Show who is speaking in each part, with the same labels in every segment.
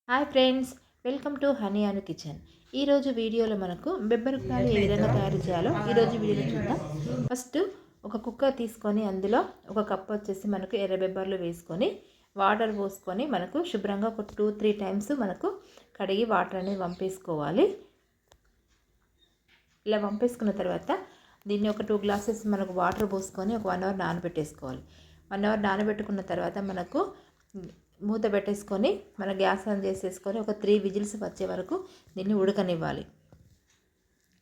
Speaker 1: Hi friends, welcome to honey Anu kitchen. ఈరోజు వీడియోలో మనకు బెబ్బరకాయలు ఏ విధంగా తయారు చేయాలో ఈరోజు వీడియోలో చూద్దాం. ఫస్ట్ ఒక కుక్కర్ తీసుకొని అందులో ఒక కప్ వచ్చేసి మనకు ఎర్ర బెబ్బర్లు వేసుకొని వాటర్ పోసుకొని మనకు శుభ్రంగా ఒక 2-3 టైమ్స్ మనకు కడిగి వాటర్ అనేది వంపేసుకోవాలి. ఇలా వంపేసుకున్న తర్వాత దీన్ని ఒక 2 గ్లాసెస్ మనకు వాటర్ పోసుకొని ఒక 1 అవర్ నానబెట్టేసుకోవాలి. 1 అవర్ నానబెట్టుకున్న తర్వాత మనకు మూత పెట్టేసుకొని మన గ్యాస్ ఆన్ చేసేసుకొని ఒక 3 విజిల్స్ వచ్చే వరకు దీన్ని ఉడకనివ్వాలి.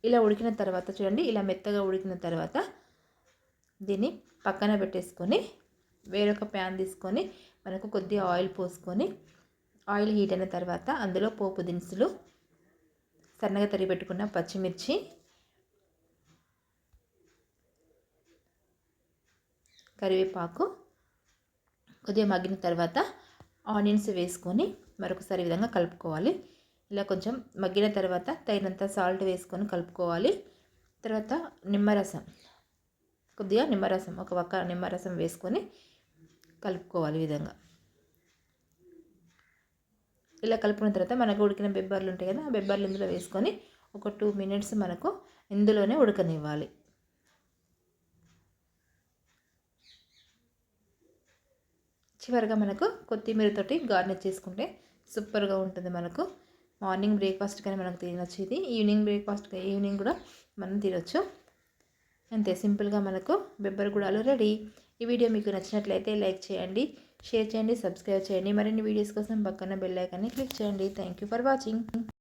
Speaker 1: ఇలా ఉడికిన తర్వాత చూడండి, ఇలా మెత్తగా ఉడికిన తర్వాత దీన్ని పక్కన పెట్టేసుకొని వేరొక ప్యాన్ తీసుకొని మనకు కొద్దిగా ఆయిల్ పోసుకొని ఆయిల్ హీట్ అయిన తర్వాత అందులో పోపు దినుసులు, సన్నగా తరిగి పెట్టుకున్న పచ్చిమిర్చి, కరివేపాకు కొద్దిగా మగ్గిన తర్వాత ఆనియన్స్ వేసుకొని మరొకసారి విధంగా కలుపుకోవాలి. ఇలా కొంచెం మగ్గిన తర్వాత తగినంత సాల్ట్ వేసుకొని కలుపుకోవాలి. తర్వాత నిమ్మరసం, కొద్దిగా నిమ్మరసం, ఒక వక్క నిమ్మరసం వేసుకొని కలుపుకోవాలి. ఈ విధంగా ఇలా కలుపుకున్న తర్వాత మనకు ఉడికిన బెబ్బర్లు ఉంటాయి కదా, ఆ బెబ్బర్లు ఇందులో వేసుకొని ఒక 2 మినిట్స్ మనకు ఇందులోనే ఉడకనివ్వాలి. చివరిగా మనకు కొత్తిమీరతోటి గార్నిష్ చేసుకుంటే సూపర్గా ఉంటుంది. మనకు మార్నింగ్ బ్రేక్ఫాస్ట్ కానీ మనకు తినొచ్చు, ఇది ఈవినింగ్ కూడా మనం తినొచ్చు. అంతే సింపుల్గా మనకు బెబ్బర్ గుడాలు రెడీ. ఈ వీడియో మీకు నచ్చినట్లయితే లైక్ చేయండి, షేర్ చేయండి, సబ్స్క్రైబ్ చేయండి. మరిన్ని వీడియోస్ కోసం పక్కన బెల్ ఐకాన్ని క్లిక్ చేయండి. Thank you for watching.